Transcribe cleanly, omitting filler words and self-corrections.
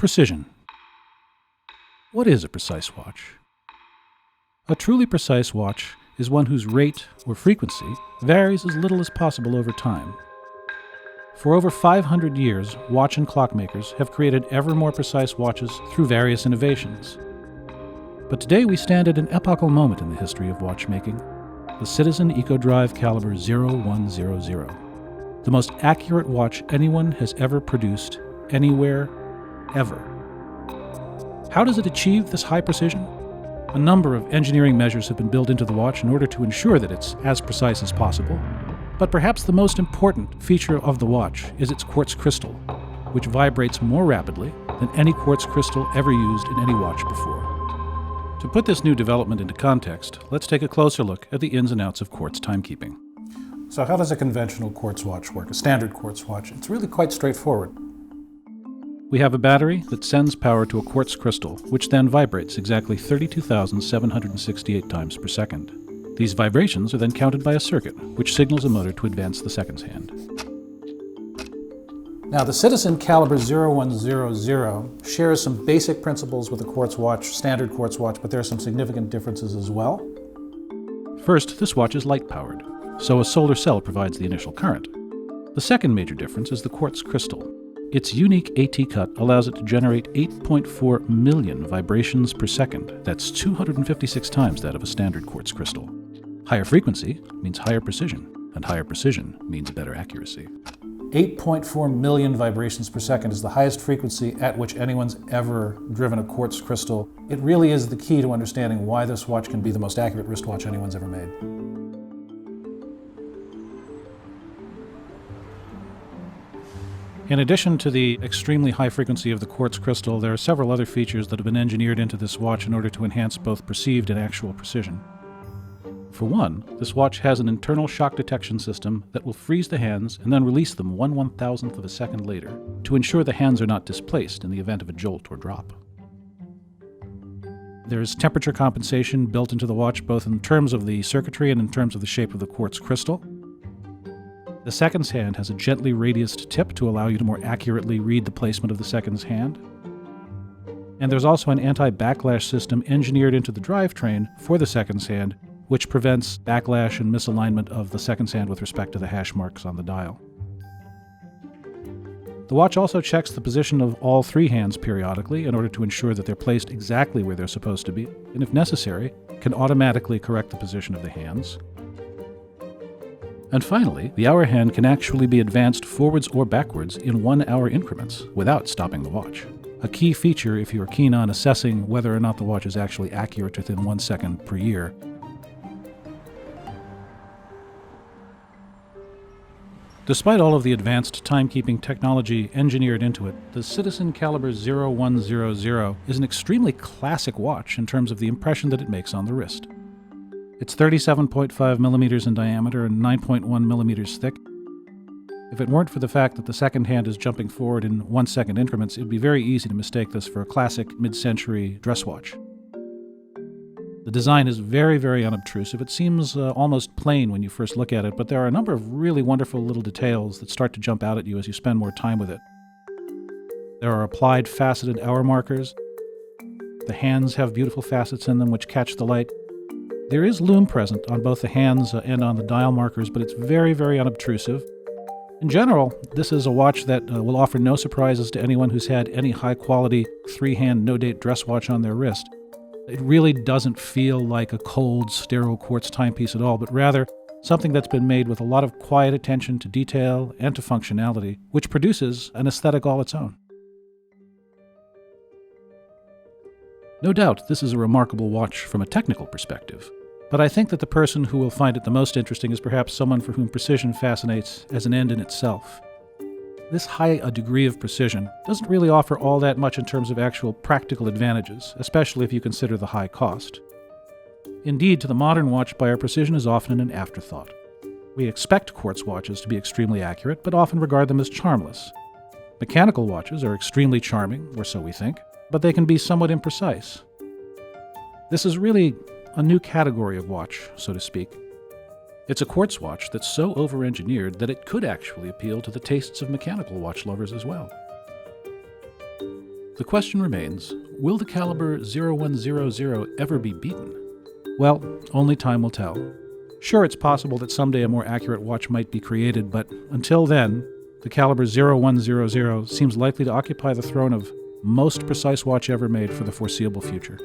Precision. What is a precise watch? A truly precise watch is one whose rate or frequency varies as little as possible over time. For over 500 years, watch and clockmakers have created ever more precise watches through various innovations. But today we stand at an epochal moment in the history of watchmaking, the Citizen EcoDrive Caliber 0100, the most accurate watch anyone has ever produced, anywhere, ever. How does it achieve this high precision? A number of engineering measures have been built into the watch in order to ensure that it's as precise as possible. But perhaps the most important feature of the watch is its quartz crystal, which vibrates more rapidly than any quartz crystal ever used in any watch before. To put this new development into context, let's take a closer look at the ins and outs of quartz timekeeping. So how does a conventional quartz watch work, a standard quartz watch? It's really quite straightforward. We have a battery that sends power to a quartz crystal, which then vibrates exactly 32,768 times per second. These vibrations are then counted by a circuit, which signals a motor to advance the seconds hand. Now, the Citizen Caliber 0100 shares some basic principles with a quartz watch, standard quartz watch, but there are some significant differences as well. First, this watch is light-powered, so a solar cell provides the initial current. The second major difference is the quartz crystal. Its unique AT cut allows it to generate 8.4 million vibrations per second. That's 256 times that of a standard quartz crystal. Higher frequency means higher precision, and higher precision means better accuracy. 8.4 million vibrations per second is the highest frequency at which anyone's ever driven a quartz crystal. It really is the key to understanding why this watch can be the most accurate wristwatch anyone's ever made. In addition to the extremely high frequency of the quartz crystal, there are several other features that have been engineered into this watch in order to enhance both perceived and actual precision. For one, this watch has an internal shock detection system that will freeze the hands and then release them 1/1000th of a second later to ensure the hands are not displaced in the event of a jolt or drop. There's temperature compensation built into the watch both in terms of the circuitry and in terms of the shape of the quartz crystal. The seconds hand has a gently radiused tip to allow you to more accurately read the placement of the seconds hand. And there's also an anti-backlash system engineered into the drivetrain for the seconds hand, which prevents backlash and misalignment of the seconds hand with respect to the hash marks on the dial. The watch also checks the position of all three hands periodically in order to ensure that they're placed exactly where they're supposed to be, and if necessary, can automatically correct the position of the hands. And finally, the hour hand can actually be advanced forwards or backwards in 1 hour increments without stopping the watch. A key feature if you're keen on assessing whether or not the watch is actually accurate within 1 second per year. Despite all of the advanced timekeeping technology engineered into it, the Citizen Caliber 0100 is an extremely classic watch in terms of the impression that it makes on the wrist. It's 37.5 millimeters in diameter and 9.1 millimeters thick. If it weren't for the fact that the second hand is jumping forward in 1 second increments, it would be very easy to mistake this for a classic mid-century dress watch. The design is very, very unobtrusive. It seems almost plain when you first look at it, but there are a number of really wonderful little details that start to jump out at you as you spend more time with it. There are applied faceted hour markers. The hands have beautiful facets in them which catch the light. There is lume present on both the hands and on the dial markers, but it's very, very unobtrusive. In general, this is a watch that will offer no surprises to anyone who's had any high-quality, three-hand, no-date dress watch on their wrist. It really doesn't feel like a cold, sterile quartz timepiece at all, but rather something that's been made with a lot of quiet attention to detail and to functionality, which produces an aesthetic all its own. No doubt, this is a remarkable watch from a technical perspective. But I think that the person who will find it the most interesting is perhaps someone for whom precision fascinates as an end in itself. This high a degree of precision doesn't really offer all that much in terms of actual practical advantages, especially if you consider the high cost. Indeed, to the modern watch buyer, precision is often an afterthought. We expect quartz watches to be extremely accurate, but often regard them as charmless. Mechanical watches are extremely charming, or so we think, but they can be somewhat imprecise. This is really a new category of watch, so to speak. It's a quartz watch that's so over-engineered that it could actually appeal to the tastes of mechanical watch lovers as well. The question remains, will the caliber 0100 ever be beaten? Well, only time will tell. Sure, it's possible that someday a more accurate watch might be created, but until then, the caliber 0100 seems likely to occupy the throne of most precise watch ever made for the foreseeable future.